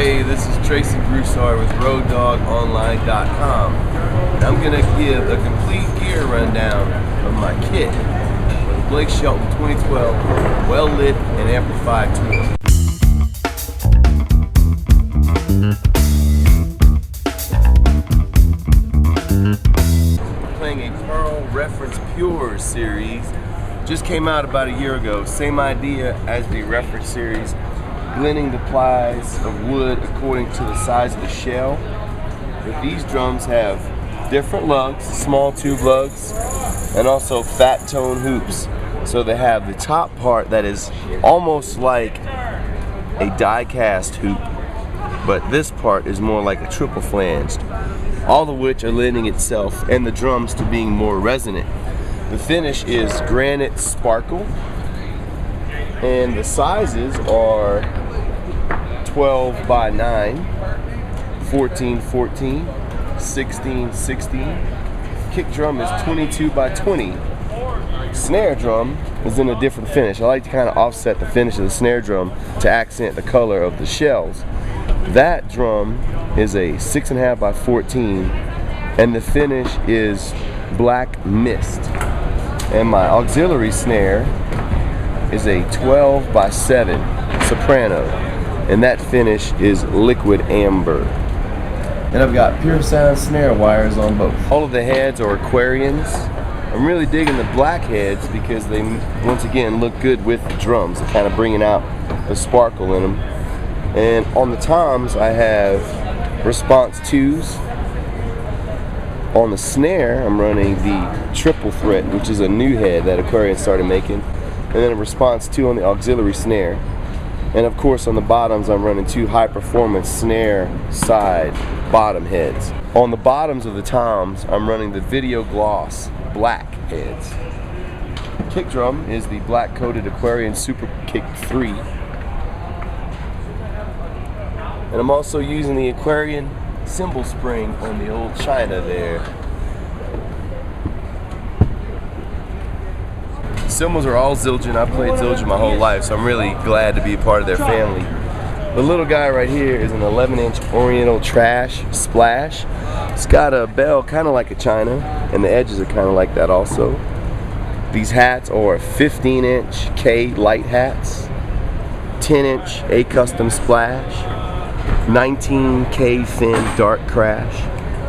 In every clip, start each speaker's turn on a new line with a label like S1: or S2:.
S1: Hey, this is Tracy Broussard with RoadDawgOnline.com, and I'm going to give a complete gear rundown of my kit for the Blake Shelton 2012 well-lit and amplified tour. Playing a Pearl Reference Pure series. Just came out about a year ago. Same idea as the Reference series. Blending the plies of wood according to the size of the shell. But these drums have different lugs, small tube lugs, and also fat tone hoops. So they have the top part that is almost like a die cast hoop, but this part is more like a triple flanged. All of which are lending itself and the drums to being more resonant. The finish is granite sparkle, and the sizes are 12 by 9, 14 14, 16 16. Kick drum is 22 by 20. Snare drum is in a different finish. I like to kind of offset the finish of the snare drum to accent the color of the shells. That drum is a 6.5 by 14, and the finish is black mist. And my auxiliary snare is a 12 by 7 soprano, and that finish is liquid amber. And I've got pure sound snare wires on both. All of the heads are Aquarians. I'm really digging the black heads because they once again look good with the drums, kind of bringing out the sparkle in them. And on the toms I have response 2s. On the snare I'm running the triple threat, which is a new head that Aquarian started making, and then a response 2 on the auxiliary snare. And of course on the bottoms I'm running 2 high performance snare side bottom heads. On the bottoms of the toms I'm running the video gloss black heads. Kick drum is the black coated Aquarian Super Kick 3. And I'm also using the Aquarian cymbal spring on the old China there. Cymbals are all Zildjian. I've played Zildjian my whole life, so I'm really glad to be a part of their family. The little guy right here is an 11-inch Oriental Trash Splash. It's got a bell kind of like a China, and the edges are kind of like that also. These hats are 15-inch K light hats, 10-inch A Custom Splash, 19K Thin Dark Crash,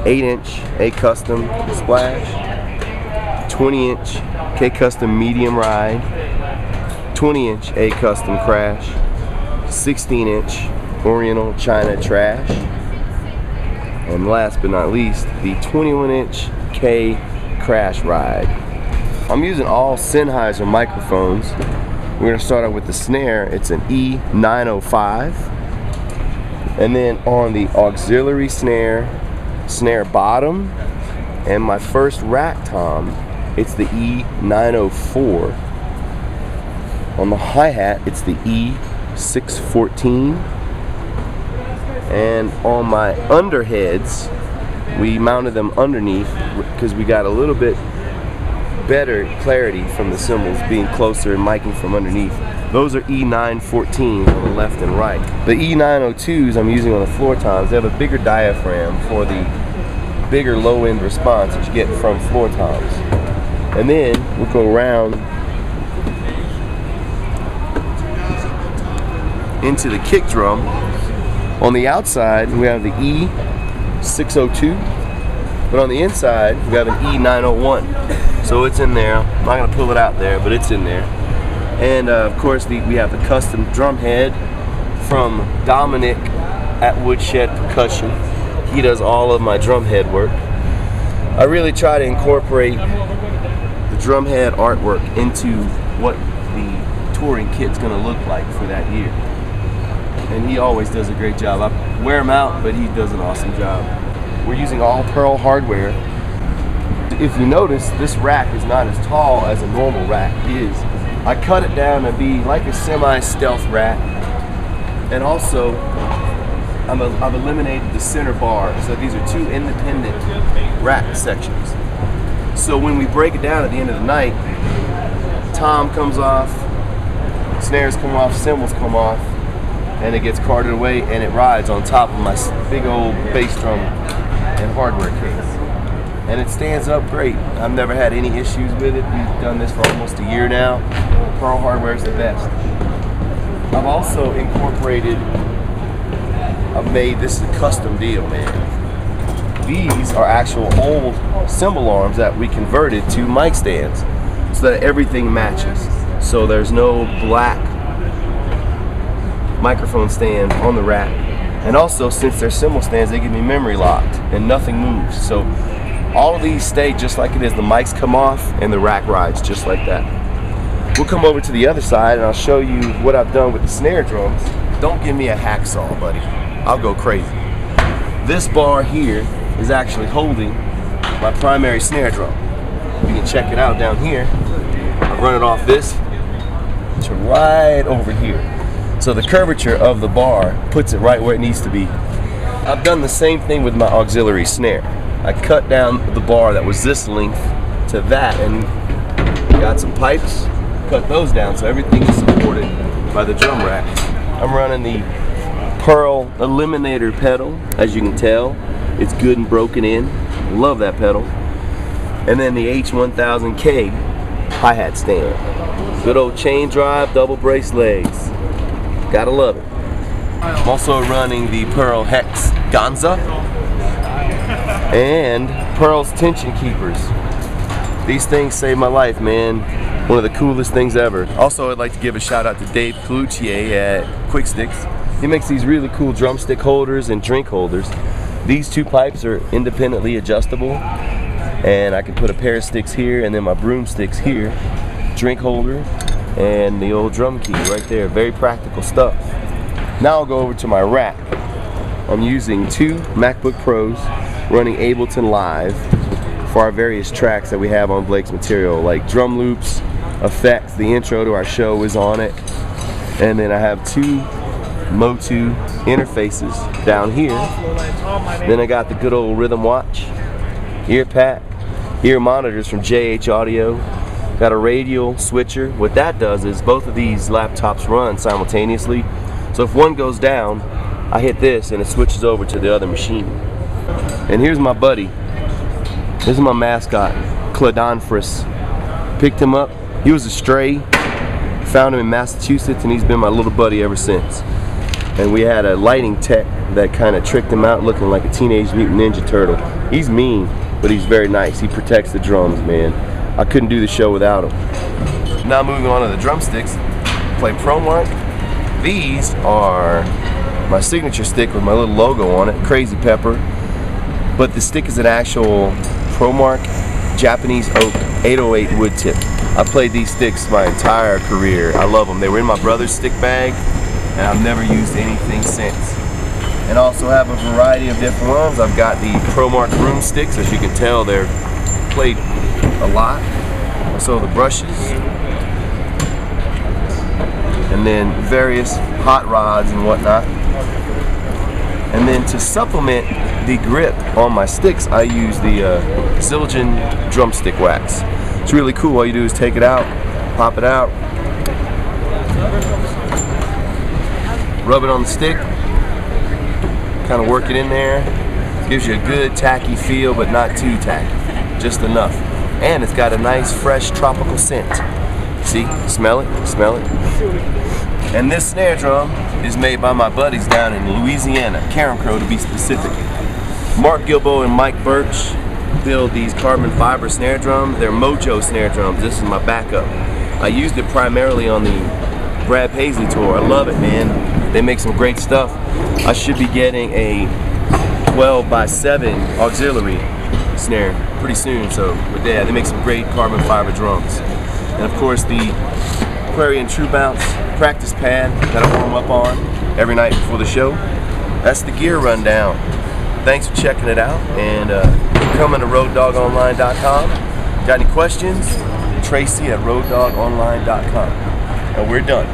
S1: 8-inch A Custom Splash, 20-inch K Custom Medium Ride, 20-inch A Custom Crash, 16-inch Oriental China Trash, and last but not least, the 21-inch K Crash Ride. I'm using all Sennheiser microphones. We're going to start out with the snare. It's an E905. And then on the auxiliary snare bottom, and my first rack tom, it's the E904. On the hi-hat, it's the E614. And on my underheads, we mounted them underneath because we got a little bit better clarity from the cymbals being closer and miking from underneath. Those are E914s on the left and right. The E902s I'm using on the floor toms. They have a bigger diaphragm for the bigger low-end response that you get from floor toms. And then we'll go around into the kick drum. On the outside we have the E602, but on the inside we have an E901. So it's in there. I'm not gonna pull it out there, but it's in there. And of course we have the custom drum head from Dominic at Woodshed Percussion. He does all of my drum head work. I really try to incorporate the drum head artwork into what the touring kit's gonna look like for that year. And he always does a great job. I wear him out, but he does an awesome job. We're using all Pearl hardware. If you notice, this rack is not as tall as a normal rack is. I cut it down to be like a semi-stealth rack, and also I've eliminated the center bar, so these are 2 independent rack sections. So when we break it down at the end of the night, tom comes off, snares come off, cymbals come off, and it gets carted away, and it rides on top of my big old bass drum and hardware case. And it stands up great. I've never had any issues with it. We've done this for almost a year now. Pearl hardware is the best. I've also incorporated, this is a custom deal, man. These are actual old cymbal arms that we converted to mic stands so that everything matches. So there's no black microphone stand on the rack. And also, since they're cymbal stands, they give me memory locked and nothing moves. So all of these stay just like it is. The mics come off and the rack rides just like that. We'll come over to the other side and I'll show you what I've done with the snare drums. Don't give me a hacksaw, buddy. I'll go crazy. This bar here is actually holding my primary snare drum. You can check it out down here. I run it off this to right over here. So the curvature of the bar puts it right where it needs to be. I've done the same thing with my auxiliary snare. I cut down the bar that was this length to that and got some pipes, cut those down so everything is supported by the drum rack. I'm running the Pearl Eliminator pedal, as you can tell. It's good and broken in. Love that pedal. And then the H1000K hi-hat stand. Good old chain drive, double brace legs. Gotta love it. I'm also running the Pearl Hex Gonza and Pearl's tension keepers. These things saved my life, man. One of the coolest things ever. Also, I'd like to give a shout out to Dave Cloutier at Quick Sticks. He makes these really cool drumstick holders and drink holders. These two pipes are independently adjustable, and I can put a pair of sticks here and then my broomsticks here. Drink holder and the old drum key right there. Very practical stuff. Now I'll go over to my rack. I'm using two MacBook Pros running Ableton Live for our various tracks that we have on Blake's material, like drum loops, effects. The intro to our show is on it. And then I have two Motu interfaces down here. Then I got the good old Rhythm Watch, ear pack, ear monitors from JH Audio. Got a radial switcher. What that does is both of these laptops run simultaneously. So if one goes down, I hit this and it switches over to the other machine. And here's my buddy. This is my mascot, Cladonphorus. Picked him up. He was a stray. Found him in Massachusetts and he's been my little buddy ever since. And we had a lighting tech that kind of tricked him out looking like a Teenage Mutant Ninja Turtle. He's mean, but he's very nice. He protects the drums, man. I couldn't do the show without him. Now moving on to the drumsticks, play ProMark. These are my signature stick with my little logo on it, Crazy Pepper. But the stick is an actual ProMark Japanese oak 808 wood tip. I played these sticks my entire career. I love them. They were in my brother's stick bag, and I've never used anything since. And I also have a variety of different ones. I've got the ProMark broomsticks. As you can tell, they're played a lot. So the brushes, and then various hot rods and whatnot. And then to supplement the grip on my sticks, I use the Zildjian drumstick wax. It's really cool. All you do is take it out, pop it out, rub it on the stick, kind of work it in there. Gives you a good tacky feel, but not too tacky, just enough. And it's got a nice fresh tropical scent. See, smell it, smell it. And this snare drum is made by my buddies down in Louisiana, Caram Crow to be specific. Mark Gilbo and Mike Birch build these carbon fiber snare drums. They're Mojo snare drums. This is my backup. I used it primarily on the Brad Paisley tour. I love it, man. They make some great stuff. I should be getting a 12x7 auxiliary snare pretty soon. So with that, they make some great carbon fiber drums. And of course the Aquarian True Bounce practice pad that I warm up on every night before the show. That's the gear rundown. Thanks for checking it out, and coming to RoadDawgOnline.com. Got any questions? Tracy at RoadDawgOnline.com. And we're done.